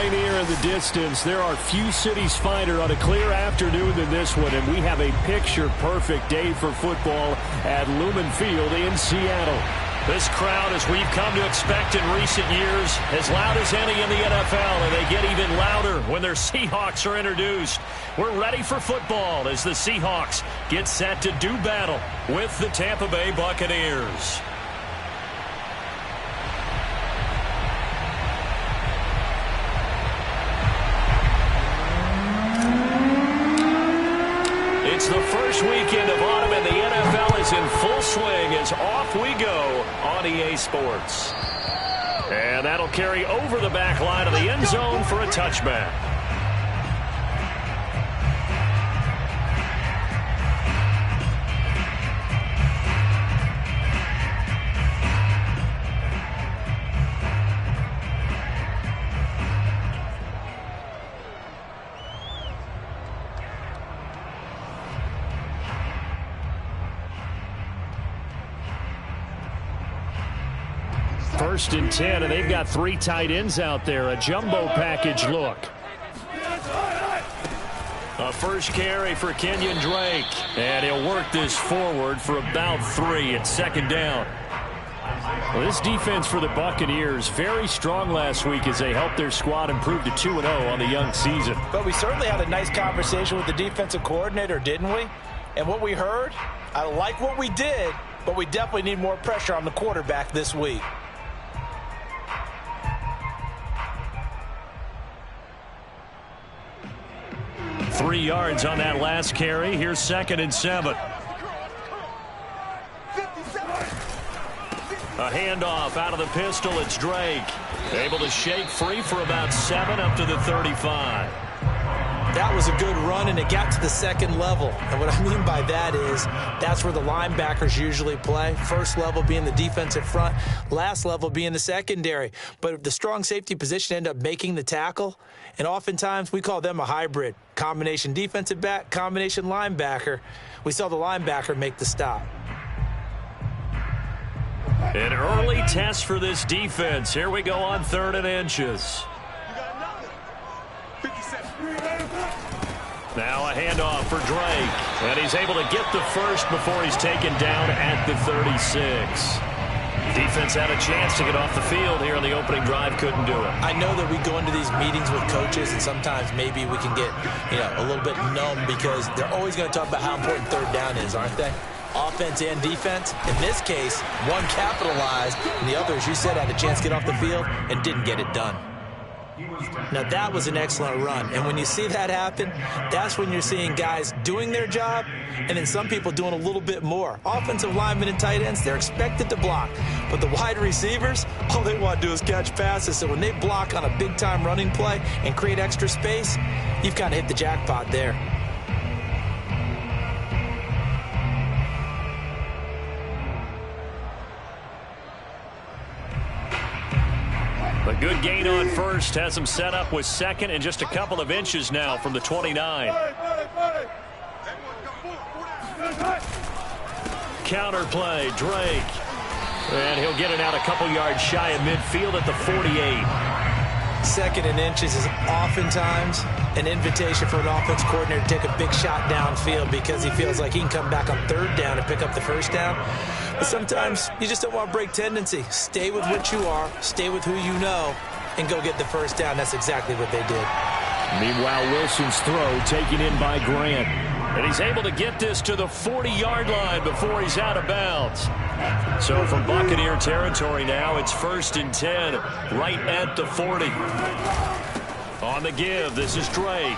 away near in the distance. There are few cities finer on a clear afternoon than this one, and we have a picture-perfect day for football at Lumen Field in Seattle. This crowd, as we've come to expect in recent years, as loud as any in the NFL, and they get even louder when their Seahawks are introduced. We're ready for football as the Seahawks get set to do battle with the Tampa Bay Buccaneers. It's the first weekend of autumn, and the NFL is in full swing as off we go on EA Sports. And that'll carry over the back line of the end zone for a touchback. First and 10, and they've got 3 tight ends out there. A jumbo package look. A first carry for Kenyon Drake. And he'll work this forward for about 3 at second down. Well, this defense for the Buccaneers, very strong last week as they helped their squad improve to 2-0 on the young season. But we certainly had a nice conversation with the defensive coordinator, didn't we? And what we heard, I like what we did, but we definitely need more pressure on the quarterback this week. 3 yards on that last carry. Here's 2nd and 7. A handoff out of the pistol. It's Drake. Able to shake free for about 7 up to the 35. That was a good run, and it got to the second level. And what I mean by that is that's where the linebackers usually play. First level being the defensive front, last level being the secondary. But the strong safety position ended up making the tackle, and oftentimes we call them a hybrid. Combination defensive back, combination linebacker. We saw the linebacker make the stop. An early test for this defense. Here we go on 3rd and inches. Now a handoff for Drake, and he's able to get the first before he's taken down at the 36. Defense had a chance to get off the field here on the opening drive, couldn't do it. I know that we go into these meetings with coaches, and sometimes maybe we can get, a little bit numb because they're always going to talk about how important 3rd down is, aren't they? Offense and defense. In this case, one capitalized, and the other, as you said, had a chance to get off the field and didn't get it done. Now, that was an excellent run. And when you see that happen, that's when you're seeing guys doing their job and then some people doing a little bit more. Offensive linemen and tight ends, they're expected to block. But the wide receivers, all they want to do is catch passes. So when they block on a big-time running play and create extra space, you've kind of hit the jackpot there. A good gain on first has him set up with 2nd and just a couple of inches now from the 29. Counter play, Drake. And he'll get it out a couple yards shy of midfield at the 48. 2nd and inches is oftentimes an invitation for an offense coordinator to take a big shot downfield because he feels like he can come back on 3rd down and pick up the first down. But sometimes you just don't want to break tendency. Stay with what you are, stay with who you know, and go get the first down. That's exactly what they did. Meanwhile, Wilson's throw taken in by Grant. And he's able to get this to the 40-yard line before he's out of bounds. So from Buccaneer territory now, it's 1st and 10, right at the 40. On the give, this is Drake.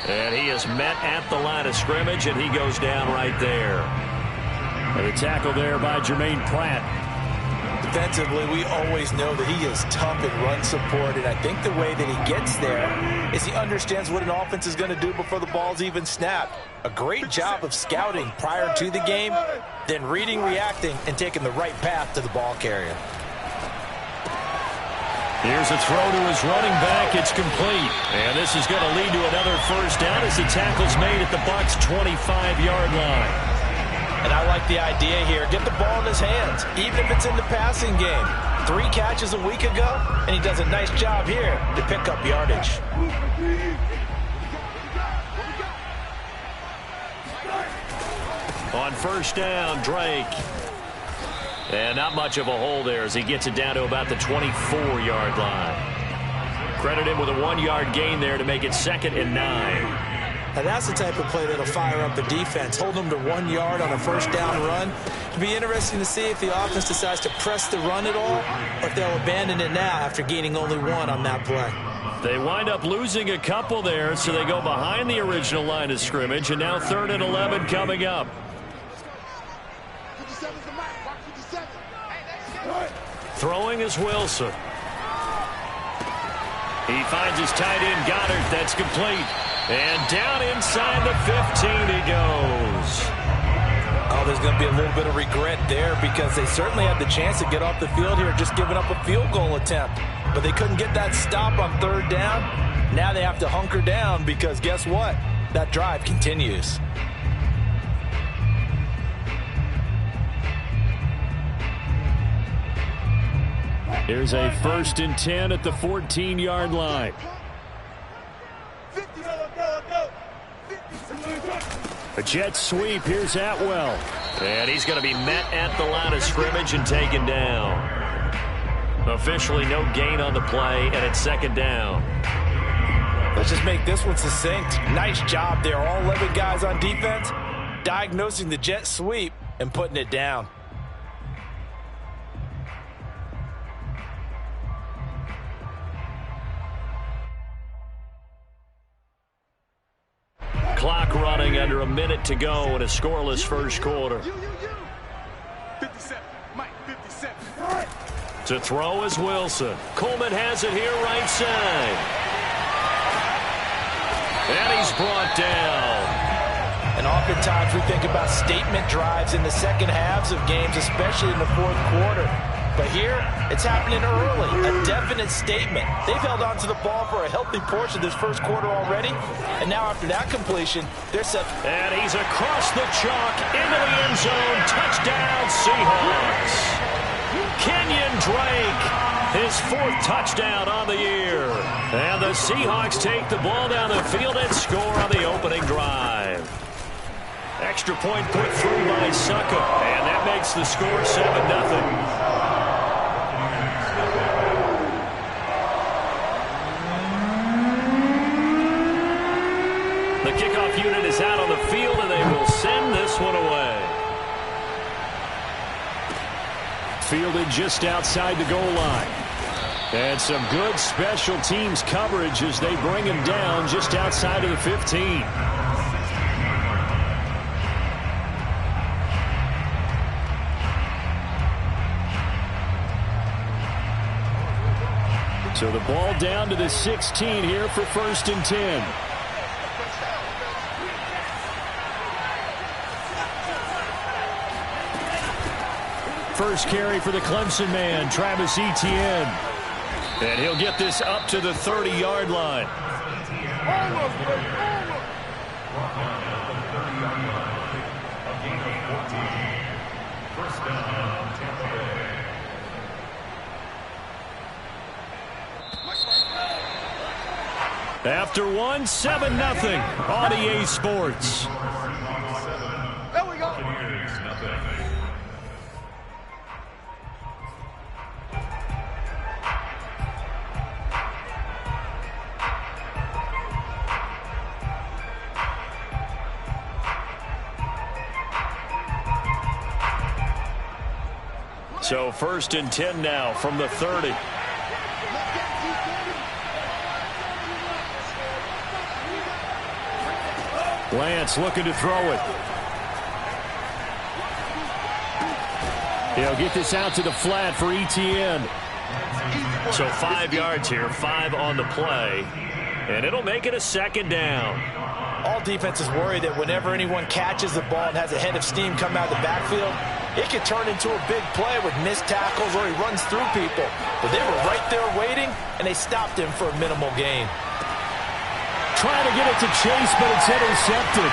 And he is met at the line of scrimmage, and he goes down right there. And the tackle there by Jermaine Pratt. Defensively, we always know that he is tough in run support, and I think the way that he gets there is he understands what an offense is going to do before the ball's even snapped. A great job of scouting prior to the game, then reading, reacting, and taking the right path to the ball carrier. Here's a throw to his running back. It's complete. And this is going to lead to another first down as the tackle's made at the Bucs' 25-yard line. And I like the idea here. Get the ball in his hands, even if it's in the passing game. 3 catches a week ago, and he does a nice job here to pick up yardage. On first down, Drake. And not much of a hole there as he gets it down to about the 24-yard line. Credit him with a 1-yard gain there to make it 2nd and 9. Now that's the type of play that'll fire up the defense. Hold them to 1 yard on a first down run. It'll be interesting to see if the offense decides to press the run at all, or if they'll abandon it now after gaining only 1 on that play. They wind up losing a couple there, so they go behind the original line of scrimmage, and now 3rd and 11 coming up. Throwing is Wilson. He finds his tight end, Goddard. That's complete. And down inside the 15 he goes. Oh, there's going to be a little bit of regret there because they certainly had the chance to get off the field here, just giving up a field goal attempt. But they couldn't get that stop on 3rd down. Now they have to hunker down because guess what? That drive continues. Here's a 1st and 10 at the 14-yard line. A jet sweep. Here's Atwell. And he's going to be met at the line of scrimmage and taken down. Officially no gain on the play, and it's 2nd down. Let's just make this one succinct. Nice job there. All 11 guys on defense diagnosing the jet sweep and putting it down. Clock running, under a minute to go in a scoreless first quarter. 57, Mike, 57. To throw is Wilson. Coleman has it here right side. And he's brought down. And oftentimes we think about statement drives in the second halves of games, especially in the 4th quarter. But here, it's happening early, a definite statement. They've held on to the ball for a healthy portion of this first quarter already, and now after that completion, they're set. And he's across the chalk into the end zone. Touchdown, Seahawks. Kenyon Drake, his 4th touchdown on the year. And the Seahawks take the ball down the field and score on the opening drive. Extra point put through by Succa, and that makes the score 7-0. The kickoff unit is out on the field, and they will send this one away. Fielded just outside the goal line. And some good special teams coverage as they bring him down just outside of the 15. So the ball down to the 16 here for 1st and 10. First carry for the Clemson man, Travis Etienne. And he'll get this up to the 30-yard line. After 1, 7-0 on EA Sports. There we go. So 1st and 10 now from the 30. Lance looking to throw it. He'll get this out to the flat for Etienne. So 5 yards here, 5 on the play. And it'll make it a 2nd down. All defenses worry that whenever anyone catches the ball and has a head of steam come out of the backfield, it can turn into a big play with missed tackles or he runs through people. But they were right there waiting, and they stopped him for a minimal gain. Trying to get it to Chase, but it's intercepted.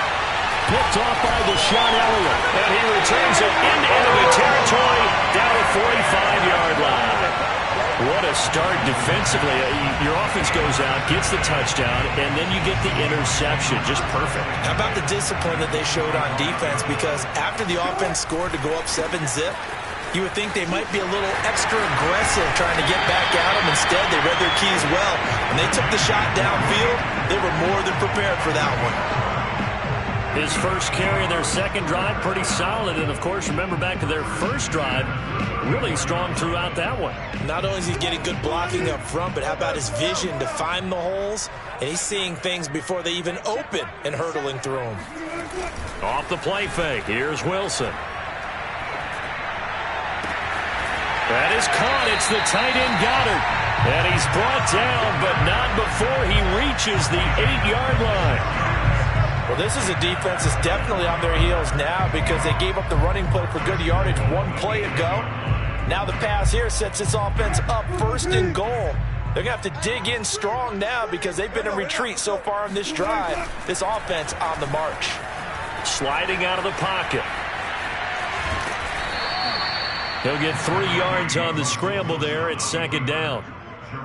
Picked off by Deshaun Elliott. And he returns it into enemy territory down the 45-yard line. start defensively. Your offense goes out, gets the touchdown, and then you get the interception. Just perfect. How about the discipline that they showed on defense? Because after the offense scored to go up 7-zip, you would think they might be a little extra aggressive trying to get back at them. Instead, they read their keys well. When they took the shot downfield, they were more than prepared for that one. His first carry in their second drive, pretty solid. And, of course, remember back to their first drive, really strong throughout that one. Not only is he getting good blocking up front, but how about his vision to find the holes? And he's seeing things before they even open and hurdling through them. Off the play fake, here's Wilson. That is caught. It's the tight end Goddard. And he's brought down, but not before he reaches the 8-yard line. Well, this is a defense that's definitely on their heels now because they gave up the running play for good yardage one play ago. Now the pass here sets this offense up 1st and goal. They're going to have to dig in strong now because they've been in retreat so far on this drive. This offense on the march. Sliding out of the pocket. He'll get 3 yards on the scramble there at 2nd down.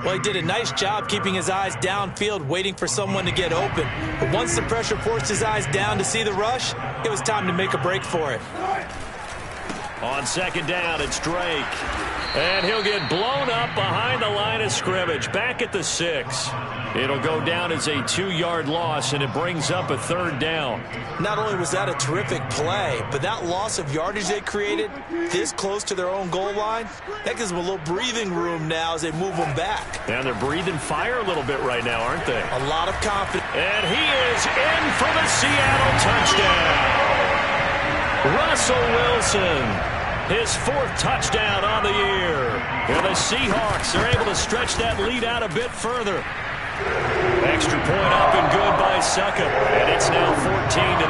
Well, he did a nice job keeping his eyes downfield, waiting for someone to get open. But once the pressure forced his eyes down to see the rush, it was time to make a break for it. On 2nd down, it's Drake. And he'll get blown up behind the line of scrimmage, back at the 6. It'll go down as a 2-yard loss, and it brings up a 3rd down. Not only was that a terrific play, but that loss of yardage they created this close to their own goal line, that gives them a little breathing room now as they move them back. And they're breathing fire a little bit right now, aren't they? A lot of confidence. And he is in for the Seattle touchdown. Russell Wilson, his 4th touchdown on the year. And the Seahawks are able to stretch that lead out a bit further. Extra point up and good by Suckup, and it's now 14-0.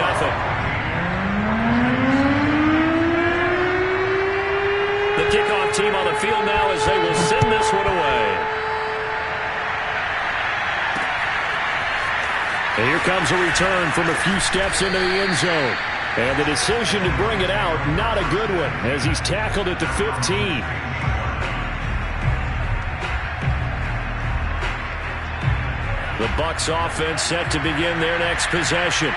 The kickoff team on the field now as they will send this one away. And here comes a return from a few steps into the end zone. And the decision to bring it out, not a good one, as he's tackled at the 15. The Bucs offense set to begin their next possession.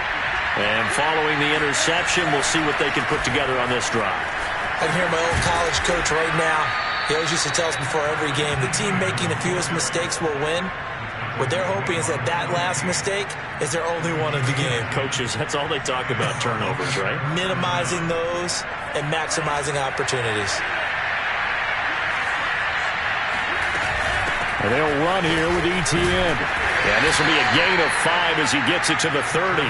And following the interception, we'll see what they can put together on this drive. I can hear my old college coach right now. He always used to tell us before every game, the team making the fewest mistakes will win. What they're hoping is that last mistake is their only one of the game. Coaches, that's all they talk about, turnovers, right? Minimizing those and maximizing opportunities. And they'll run here with ETN. And this will be a gain of 5 as he gets it to the 30.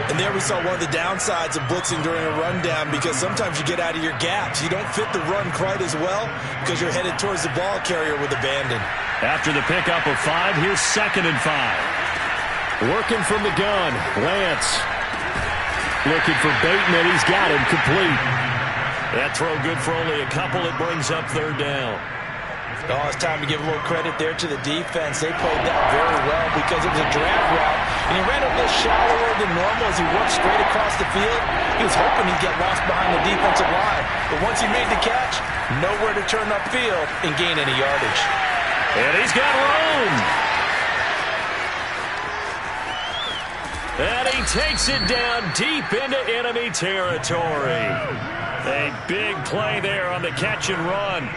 And there we saw one of the downsides of blitzing during a rundown because sometimes you get out of your gaps. You don't fit the run quite as well because you're headed towards the ball carrier with abandon. After the pickup of 5, here's 2nd and 5. Working from the gun, Lance. Looking for Bateman. He's got him complete. That throw good for only a couple. It brings up 3rd down. Oh, it's time to give a little credit there to the defense. They played that very well because it was a drag route. And he ran a little shallower than normal as he worked straight across the field. He was hoping he'd get lost behind the defensive line. But once he made the catch, nowhere to turn upfield and gain any yardage. And he's got room. And he takes it down deep into enemy territory. A big play there on the catch and run.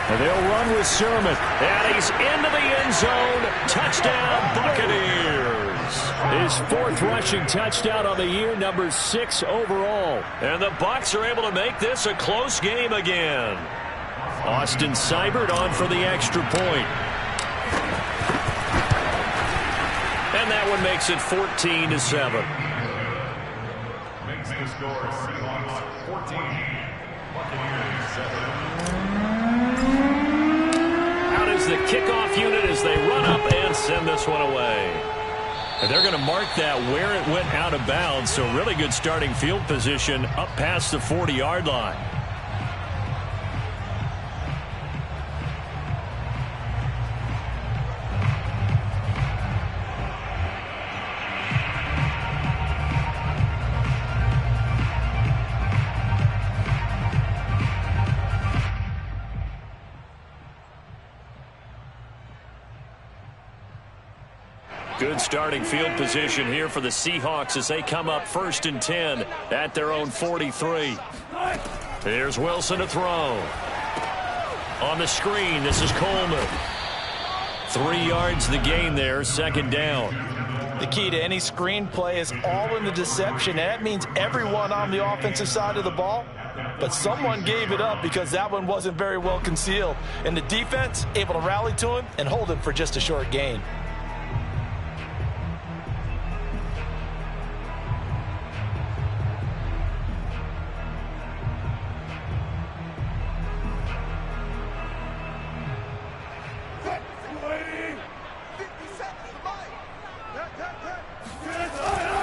And they'll run with Sermon. And he's into the end zone. Touchdown, Buccaneers. His 4th rushing touchdown on the year, number 6 overall. And the Bucs are able to make this a close game again. Austin Seibert on for the extra point. And that one makes it 14-7. Makes the score Seahawks 14, Buccaneers 7. Out is the kickoff unit as they run up and send this one away. And they're going to mark that where it went out of bounds. So really good starting field position up past the 40-yard line. good starting field position here for the Seahawks as they come up 1st and 10 at their own 43. Here's Wilson to throw. On the screen, this is Coleman. 3 yards the gain there, 2nd down. The key to any screen play is all in the deception. And that means everyone on the offensive side of the ball. But someone gave it up because that one wasn't very well concealed. And the defense able to rally to him and hold him for just a short gain.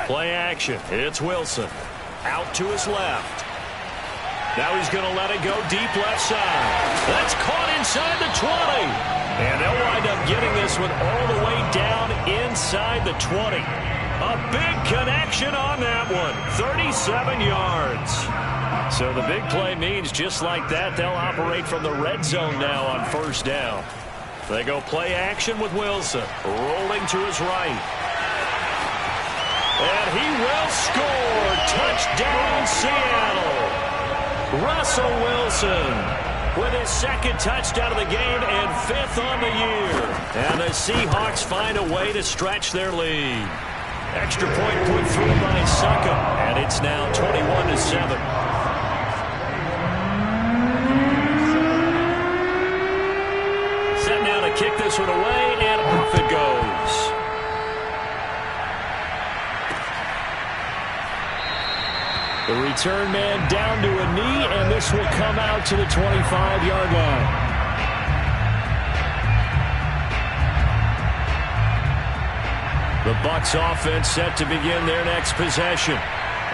Play action. It's Wilson. Out to his left. Now he's going to let it go deep left side. That's caught inside the 20. And they'll wind up getting this one all the way down inside the 20. A big connection on that one. 37 yards. So the big play means just like that, they'll operate from the red zone now on 1st down. They go play action with Wilson. Rolling to his right. And he will score. Touchdown, Seattle. Russell Wilson with his 2nd touchdown of the game and 5th on the year. And the Seahawks find a way to stretch their lead. Extra point put through by Succa, and it's now 21-7. Set now to kick this one away, and off it goes. The return man down to a knee, and this will come out to the 25-yard line. The Bucs offense set to begin their next possession.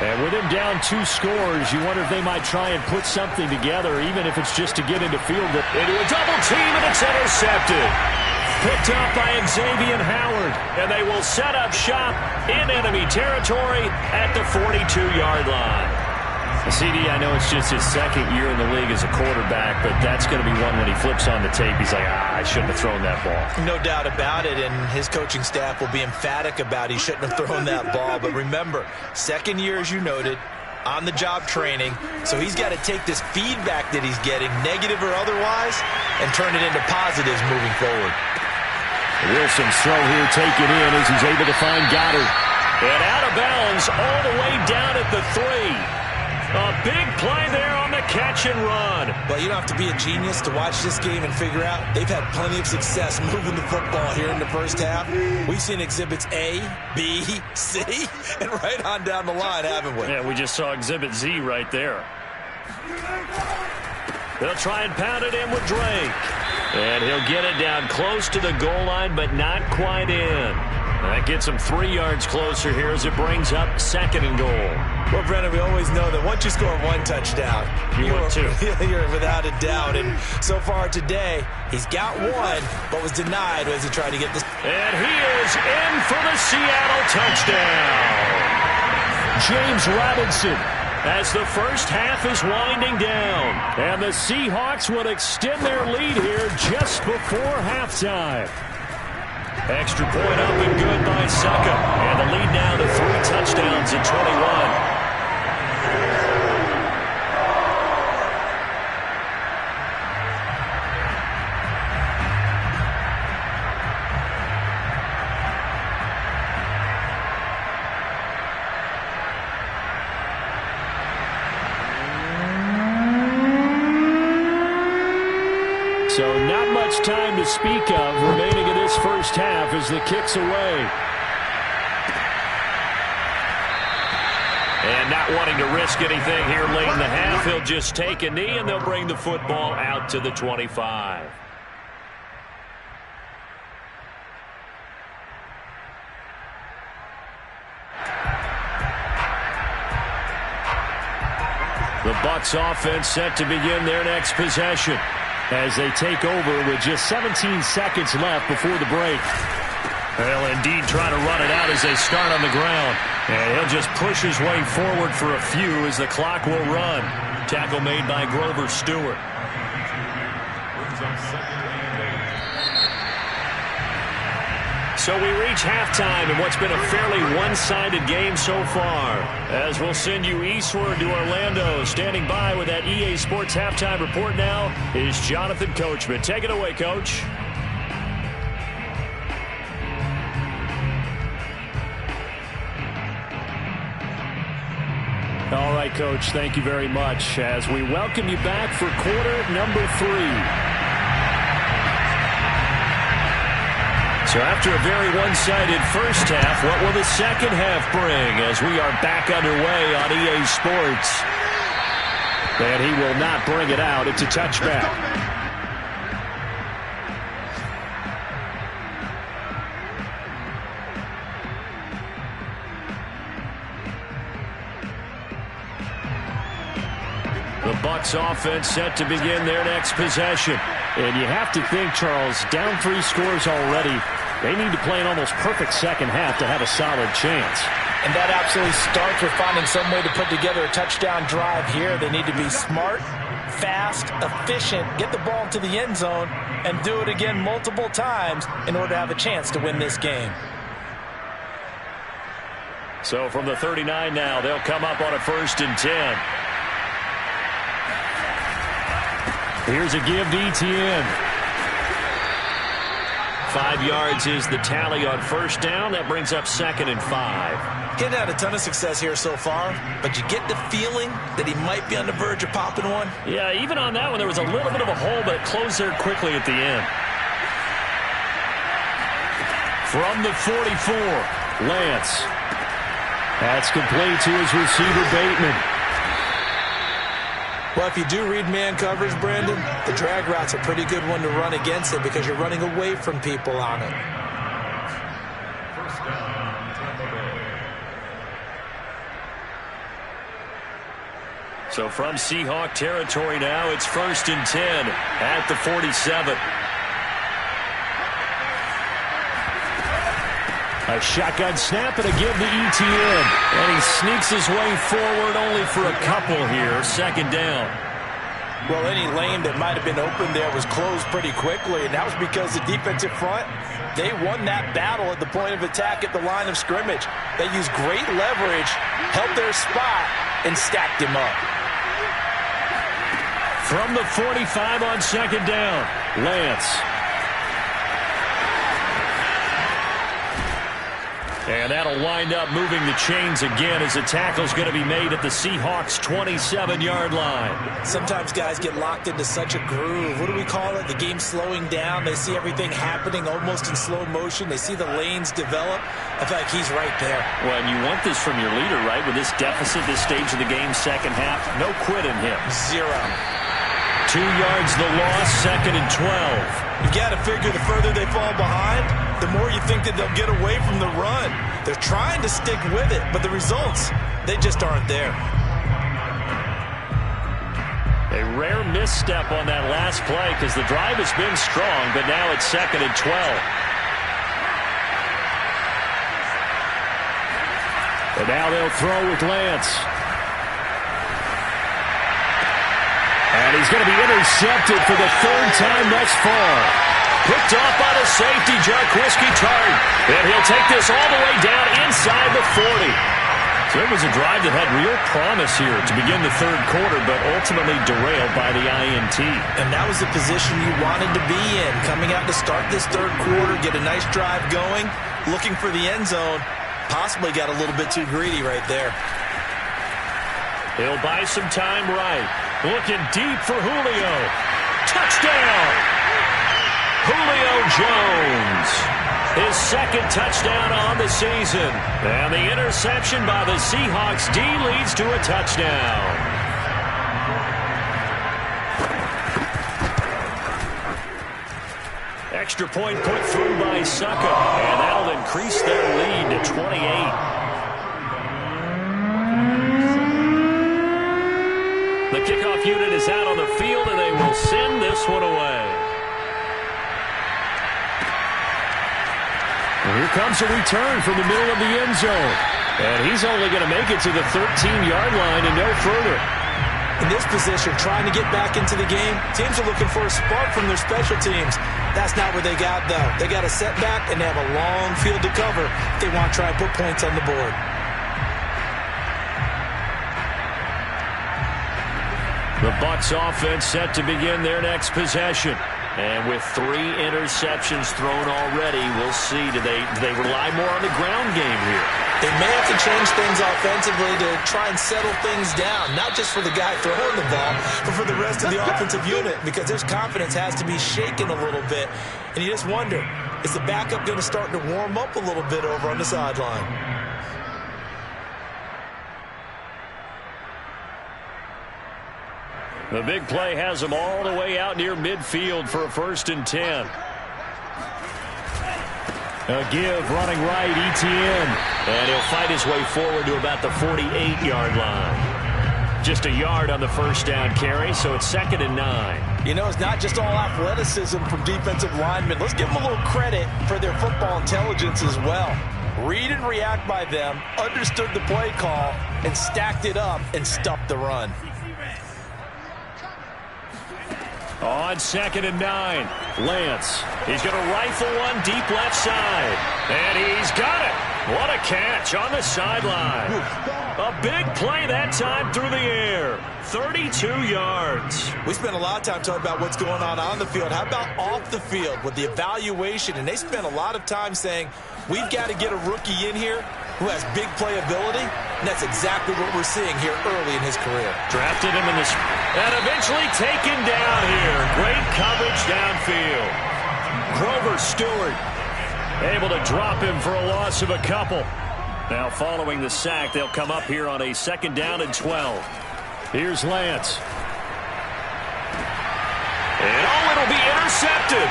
And with him down 2 scores, you wonder if they might try and put something together, even if it's just to get into field goal. Into a double team, and it's intercepted. Picked up by Xavier Howard, and they will set up shop in enemy territory at the 42-yard line. CD, I know it's just his 2nd year in the league as a quarterback, but that's going to be one when he flips on the tape. He's like, I shouldn't have thrown that ball. No doubt about it, and his coaching staff will be emphatic about he shouldn't have thrown that ball. But remember, 2nd year, as you noted, on-the-job training, so he's got to take this feedback that he's getting, negative or otherwise, and turn it into positives moving forward. Wilson's throw here taken in as he's able to find Goddard. And out of bounds all the way down at the 3. A big play there on the catch and run. Well, you don't have to be a genius to watch this game and figure out they've had plenty of success moving the football here in the 1st half. We've seen exhibits A, B, C, and right on down the line, haven't we? Yeah, we just saw exhibit Z right there. They'll try and pound it in with Drake. And he'll get it down close to the goal line, but not quite in. That gets him 3 yards closer here as it brings up 2nd and goal. Well, Brennan, we always know that once you score 1 touchdown, you're without a doubt. And so far today, he's got 1, but was denied as he tried to get this. And he is in for the Seattle touchdown. James Robinson, as the 1st half is winding down. And the Seahawks would extend their lead here just before halftime. Extra point up and good by Succa. And the lead now to 3 touchdowns at 21. So not much time to speak of remaining in this 1st half as the kick's away. And not wanting to risk anything here late in the half, he'll just take a knee and they'll bring the football out to the 25. The Bucs offense set to begin their next possession as they take over with just 17 seconds left before the break. They'll indeed try to run it out as they start on the ground. And he'll just push his way forward for a few as the clock will run. Tackle made by Grover Stewart. So we reach halftime in what's been a fairly one-sided game so far. As we'll send you eastward to Orlando. Standing by with that EA Sports halftime report now is Jonathan Coachman. Take it away, Coach. All right, Coach, thank you very much as we welcome you back for quarter number 3. So after a very one-sided first half, what will the second half bring as we are back underway on EA Sports? And he will not bring it out. It's a touchback. The Bucs offense set to begin their next possession. And you have to think, Charles, down 3 scores already. They need to play an almost perfect second half to have a solid chance. And that absolutely starts with finding some way to put together a touchdown drive here. They need to be smart, fast, efficient, get the ball into the end zone, and do it again multiple times in order to have a chance to win this game. So from the 39 now, they'll come up on a 1st and 10. Here's a give to Etienne. 5 yards is the tally on 1st down. That brings up 2nd and 5. Getting out a ton of success here so far, but you get the feeling that he might be on the verge of popping one. Yeah, even on that one, there was a little bit of a hole, but it closed there quickly at the end. From the 44, Lance. That's complete to his receiver, Bateman. Well, if you do read man coverage, Brandon, the drag route's a pretty good one to run against it because you're running away from people on it. First down, Tampa Bay. So from Seahawk territory now, it's 1st and 10 at the 47. A shotgun snap and a give to Etienne. And he sneaks his way forward only for a couple here. 2nd down. Well, any lane that might have been open there was closed pretty quickly, and that was because the defensive front, they won that battle at the point of attack at the line of scrimmage. They used great leverage, held their spot, and stacked him up. From the 45 on 2nd down, Lance. And that'll wind up moving the chains again as the tackle's going to be made at the Seahawks' 27-yard line. Sometimes guys get locked into such a groove. What do we call it? The game's slowing down. They see everything happening almost in slow motion. They see the lanes develop. I feel like he's right there. Well, and you want this from your leader, right? With this deficit, this stage of the game, second half, no quit in him. 0. 2 yards the loss, 2nd and 12. You got to figure the further they fall behind, the more you think that they'll get away from the run. They're trying to stick with it, but the results, they just aren't there. A rare misstep on that last play because the drive has been strong, but now it's 2nd and 12. And now they'll throw with Lance. And he's going to be intercepted for the 3rd time thus far. Picked off by the safety, Jarquiski Tart. And he'll take this all the way down inside the 40. So it was a drive that had real promise here to begin the 3rd quarter, but ultimately derailed by the INT. And that was the position you wanted to be in. Coming out to start this 3rd quarter, get a nice drive going, looking for the end zone. Possibly got a little bit too greedy right there. He'll buy some time right. Looking deep for Julio. Touchdown! Julio Jones. His 2nd touchdown on the season. And the interception by the Seahawks D leads to a touchdown. Extra point put through by Succa. And that'll increase their lead to 28. The kickoff unit is out on the field, and they will send this one away. And here comes a return from the middle of the end zone. And he's only going to make it to the 13-yard line and no further. In this position, trying to get back into the game, teams are looking for a spark from their special teams. That's not what they got, though. They got a setback, and they have a long field to cover if they want to try and put points on the board. The Bucs offense set to begin their next possession. And with 3 interceptions thrown already, we'll see. Do they rely more on the ground game here? They may have to change things offensively to try and settle things down, not just for the guy throwing the ball, but for the rest of the offensive unit, because their confidence has to be shaken a little bit. And you just wonder, is the backup going to start to warm up a little bit over on the sideline? The big play has him all the way out near midfield for a 1st and 10. A give running right, Etienne. And he'll fight his way forward to about the 48-yard line. Just a yard on the 1st down carry, so it's 2nd and 9. You know, it's not just all athleticism from defensive linemen. Let's give them a little credit for their football intelligence as well. Read and react by them, understood the play call, and stacked it up and stuffed the run. On 2nd and 9, Lance. He's going to rifle one deep left side. And he's got it. What a catch on the sideline. A big play that time through the air. 32 yards. We spent a lot of time talking about what's going on the field. How about off the field with the evaluation? And they spent a lot of time saying, we've got to get a rookie in here who has big playability, and that's exactly what we're seeing here early in his career. Drafted him in this, and eventually taken down here. Great coverage downfield. Grover Stewart able to drop him for a loss of a couple. Now following the sack, they'll come up here on a 2nd down and 12. Here's Lance. And it'll be intercepted.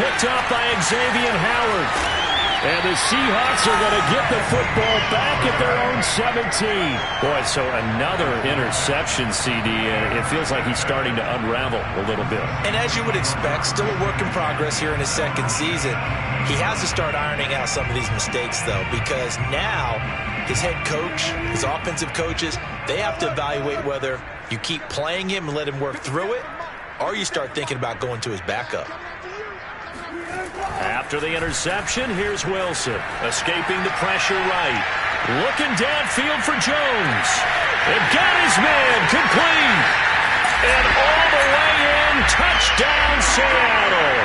Picked up by Xavier Howard. And the Seahawks are going to get the football back at their own 17. Boy, so another interception, CD, and it feels like he's starting to unravel a little bit. And as you would expect, still a work in progress here in his 2nd season. He has to start ironing out some of these mistakes, though, because now his head coach, his offensive coaches, they have to evaluate whether you keep playing him and let him work through it, or you start thinking about going to his backup. After the interception, here's Wilson, escaping the pressure right. Looking downfield for Jones. And got his man complete. And all the way in, touchdown Seattle.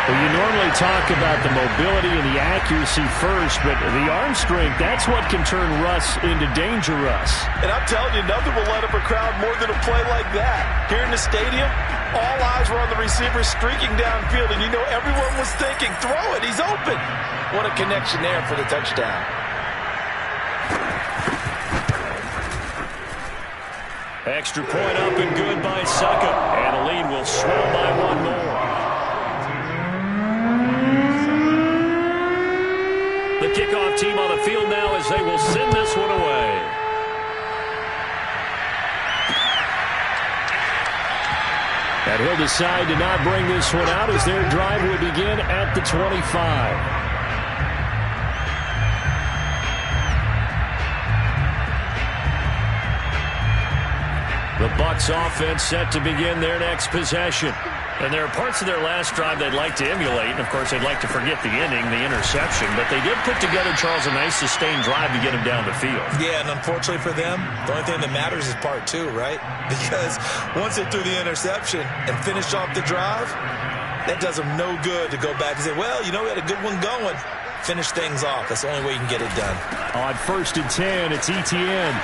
Well, you normally talk about the mobility and the accuracy first, but the arm strength, that's what can turn Russ into Danger Russ. And I'm telling you, nothing will let up a crowd more than a play like that. Here in the stadium, all eyes were on the receiver streaking downfield, and you know everyone was thinking, throw it, he's open. What a connection there for the touchdown. Extra point up and good by Suckup, and the lead will swell by 1 more. The kickoff team on the field now as they will send this one away. And he'll decide to not bring this one out as their drive will begin at the 25. The Bucs offense set to begin their next possession. And there are parts of their last drive they'd like to emulate. And, of course, they'd like to forget the inning, the interception. But they did put together, Charles, a nice sustained drive to get him down the field. Yeah, and unfortunately for them, the only thing that matters is part 2, right? Because once they threw the interception and finished off the drive, that does them no good to go back and say, well, you know, we had a good one going. Finish things off. That's the only way you can get it done. On 1st and 10, it's Etienne.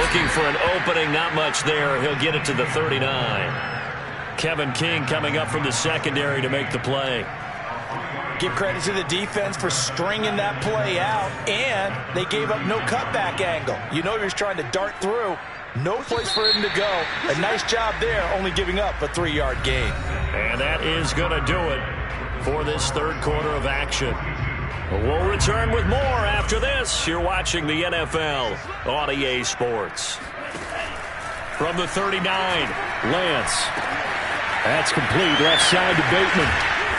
Looking for an opening, not much there. He'll get it to the 39. Kevin King coming up from the secondary to make the play. Give credit to the defense for stringing that play out, and they gave up no cutback angle. You know he was trying to dart through. No place for him to go. A nice job there, only giving up a 3-yard gain. And that is going to do it for this 3rd quarter of action. We'll return with more after this. You're watching the NFL on EA Sports. From the 39, Lance. That's complete, left side to Bateman.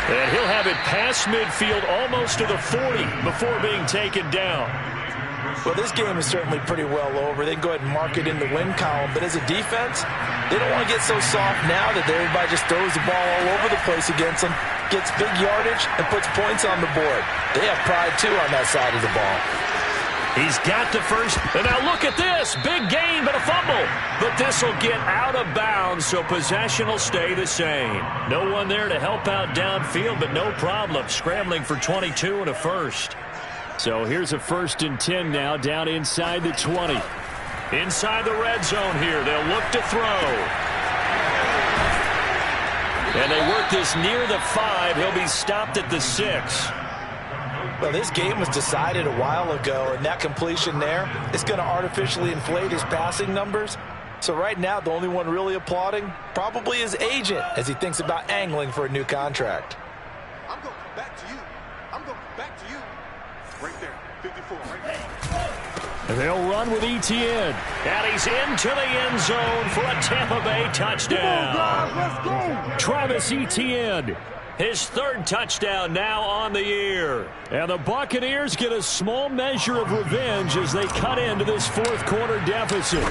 And he'll have it past midfield almost to the 40 before being taken down. Well, this game is certainly pretty well over. They can go ahead and mark it in the win column. But as a defense, they don't want to get so soft now that everybody just throws the ball all over the place against them, gets big yardage, and puts points on the board. They have pride, too, on that side of the ball. He's got the first. And now look at this. Big gain, but a fumble. But this will get out of bounds, so possession will stay the same. No one there to help out downfield, but no problem. Scrambling for 22 and a first. So here's a 1st and 10 now, down inside the 20. Inside the red zone here. They'll look to throw. And they work this near the 5. He'll be stopped at the 6. Well, this game was decided a while ago, and that completion there is going to artificially inflate his passing numbers. So right now, the only one really applauding probably his agent as he thinks about angling for a new contract. I'm going to come back to you. I'm going to come back to you. Right there, 54, right there. They'll run with Etienne. And he's into the end zone for a Tampa Bay touchdown. Come on, guys, let's go. Travis Etienne, his 3rd touchdown now on the year. And the Buccaneers get a small measure of revenge as they cut into this 4th quarter deficit.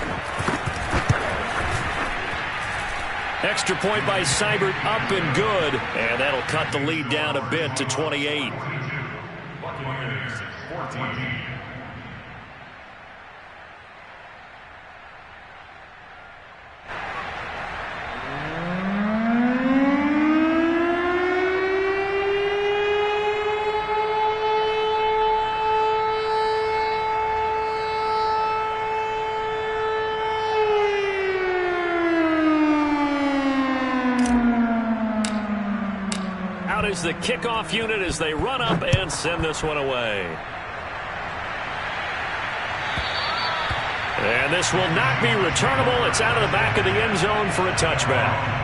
Extra point by Seibert, up and good. And that'll cut the lead down a bit to 28. Buccaneers 14. Is the kickoff unit as they run up and send this one away. And this will not be returnable. It's out of the back of the end zone for a touchback.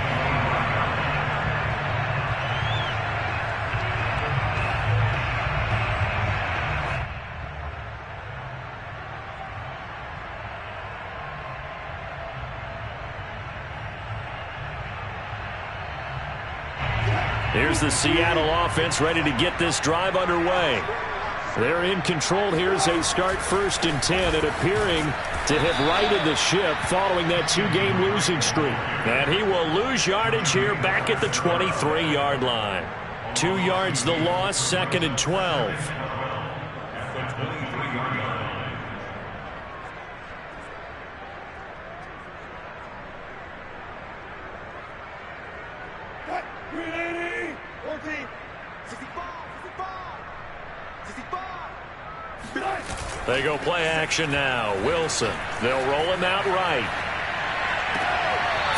Here's the Seattle offense ready to get this drive underway. They're in control here as they start 1st and 10 and appearing to have righted the ship following that 2-game losing streak. And he will lose yardage here back at the 23-yard line. 2 yards the loss, 2nd and 12. At the 23-yard line. They go play action now. Wilson. They'll roll him out right.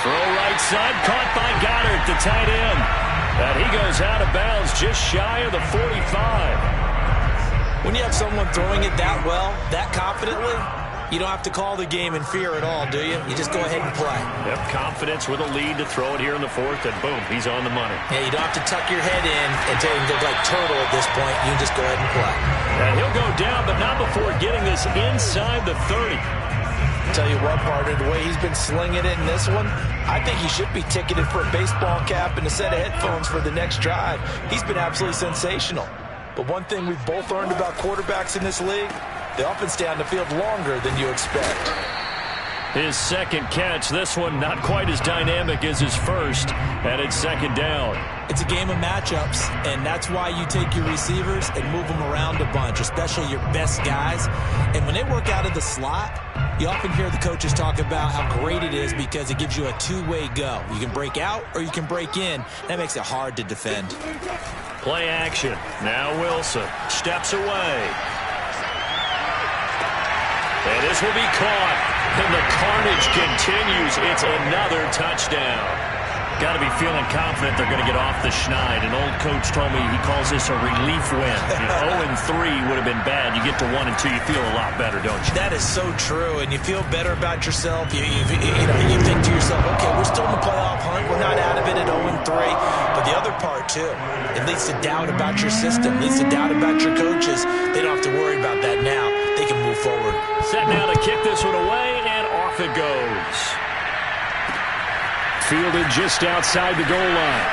Throw right side. Caught by Goddard, the tight end. And he goes out of bounds just shy of the 45. When you have someone throwing it that well, that confidently, you don't have to call the game in fear at all, do you? You just go ahead and play. Yep, confidence with a lead to throw it here in the 4th, and boom, he's on the money. Yeah, you don't have to tuck your head in and take and go like turtle at this point. You just go ahead and play. And he'll go down, but not before getting this inside the 30. Tell you what, partner, the way he's been slinging it in this one, I think he should be ticketed for a baseball cap and a set of headphones for the next drive. He's been absolutely sensational. But one thing we've both learned about quarterbacks in this league, they often stay on the field longer than you expect. His 2nd catch, this one not quite as dynamic as his 1st, and it's 2nd down. It's a game of matchups, and that's why you take your receivers and move them around a bunch, especially your best guys. And when they work out of the slot, you often hear the coaches talk about how great it is because it gives you a 2-way go. You can break out or you can break in. That makes it hard to defend. Play action. Now Wilson steps away. And this will be caught. And the carnage continues. It's another touchdown. Got to be feeling confident they're going to get off the schneid. An old coach told me he calls this a relief win. 0-3 would have been bad. You get to 1-2, you feel a lot better, don't you? That is so true, and you feel better about yourself. You think to yourself, okay, we're still in the playoff hunt. We're not out of it at 0-3. But the other part, too, it leads to doubt about your system. It leads to doubt about your coaches. They don't have to worry about that now. They can move forward. Set now to kick this one away, and off it goes. Fielded just outside the goal line.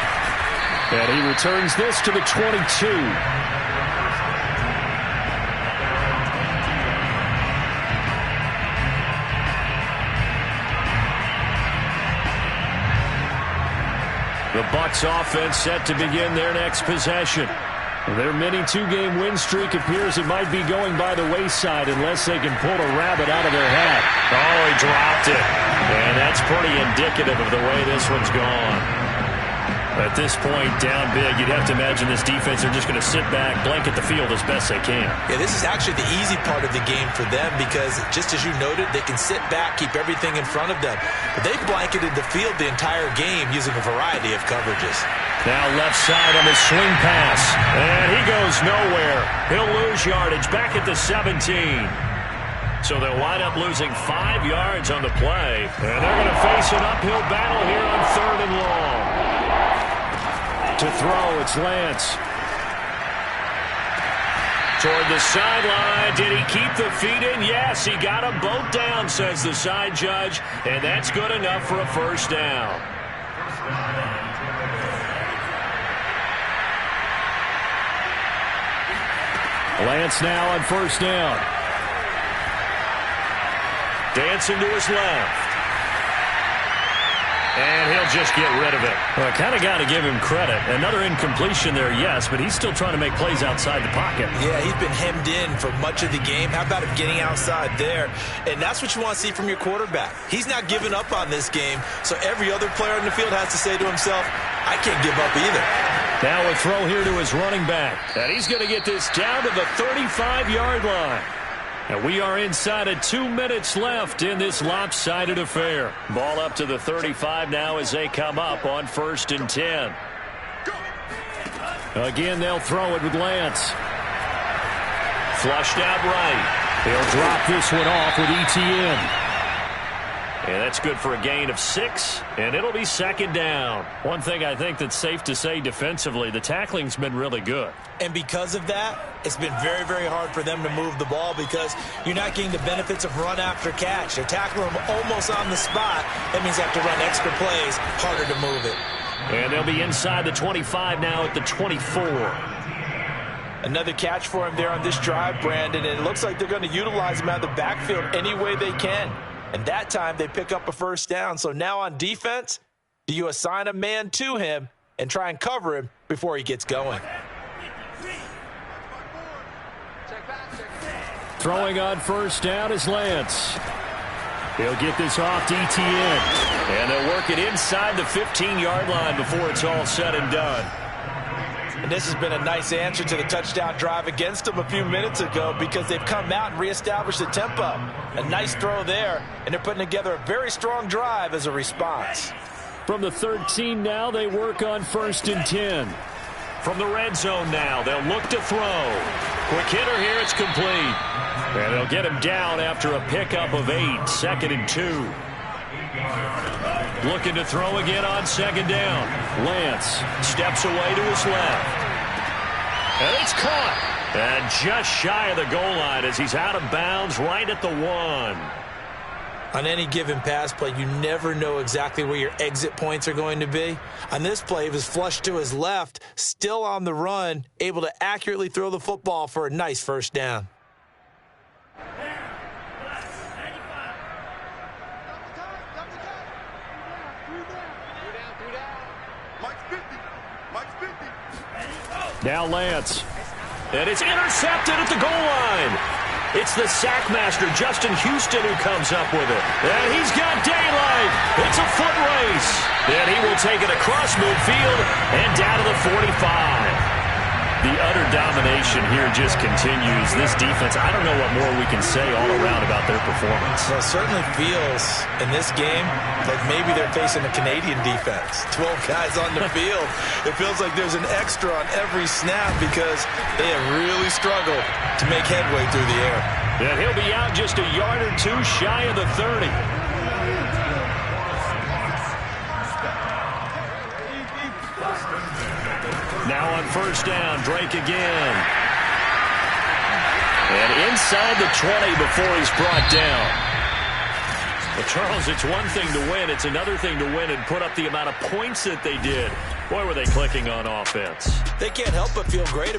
And he returns this to the 22. The Bucs offense set to begin their next possession. Their mini two-game win streak appears it might be going by the wayside unless they can pull a rabbit out of their hat. Oh, he dropped it. And that's pretty indicative of the way this one's gone. At this point, down big, you'd have to imagine this defense are just going to sit back, blanket the field as best they can. Yeah, this is actually the easy part of the game for them because, just as you noted, they can sit back, keep everything in front of them. But they've blanketed the field the entire game using a variety of coverages. Now left side on his swing pass. And he goes nowhere. He'll lose yardage back at the 17. So they'll wind up losing 5 yards on the play. And they're going to face an uphill battle here on 3rd and long. To throw, it's Lance. Toward the sideline. Did he keep the feet in? Yes, he got them both down, says the side judge. And that's good enough for a first down. Lance now on first down. Dancing to his left. And he'll just get rid of it. Well, I kind of got to give him credit. Another incompletion there, yes, but he's still trying to make plays outside the pocket. Yeah, he's been hemmed in for much of the game. How about him getting outside there? And that's what you want to see from your quarterback. He's not giving up on this game, so every other player in the field has to say to himself, I can't give up either. Now a throw here to his running back. And he's going to get this down to the 35-yard line. And we are inside of 2 minutes left in this lopsided affair. Ball up to the 35 now as they come up on 1st and 10. Again, they'll throw it with Lance. Flushed out right. He'll drop this one off with ETN. And that's good for a gain of 6, and it'll be 2nd down. One thing I think that's safe to say defensively, the tackling's been really good. And because of that, it's been very, very hard for them to move the ball because you're not getting the benefits of run after catch. They're tackling them almost on the spot. That means they have to run extra plays, harder to move it. And they'll be inside the 25 now at the 24. Another catch for him there on this drive, Brandon, and it looks like they're going to utilize him out of the backfield any way they can. And that time they pick up a first down. So now on defense, do you assign a man to him and try and cover him before he gets going? Throwing on first down is Lance. He'll get this off to ETN. And they'll work it inside the 15-yard line before it's all said and done. And this has been a nice answer to the touchdown drive against them a few minutes ago because they've come out and reestablished the tempo. A nice throw there, and they're putting together a very strong drive as a response. From the 13 now, they work on 1st and 10. From the red zone now, they'll look to throw. Quick hitter here, it's complete. And they'll get him down after a pickup of 8, 2nd and 2. Looking to throw again on 2nd down. Lance steps away to his left. And it's caught. And just shy of the goal line as he's out of bounds right at the 1. On any given pass play, you never know exactly where your exit points are going to be. On this play, he was flushed to his left, still on the run, able to accurately throw the football for a nice first down. Now Lance. And it's intercepted at the goal line. It's the sack master, Justin Houston, who comes up with it. And he's got daylight. It's a foot race. And he will take it across midfield and down to the 45. The utter domination here just continues. This defense, I don't know what more we can say all around about their performance. Well, it certainly feels in this game like maybe they're facing a Canadian defense. 12 guys on the field. It feels like there's an extra on every snap because they have really struggled to make headway through the air. And he'll be out just a yard or 2 shy of the 30. Now on first down, Drake again. And inside the 20 before he's brought down. Well, Charles, it's one thing to win. It's another thing to win and put up the amount of points that they did. Boy, were they clicking on offense. They can't help but feel great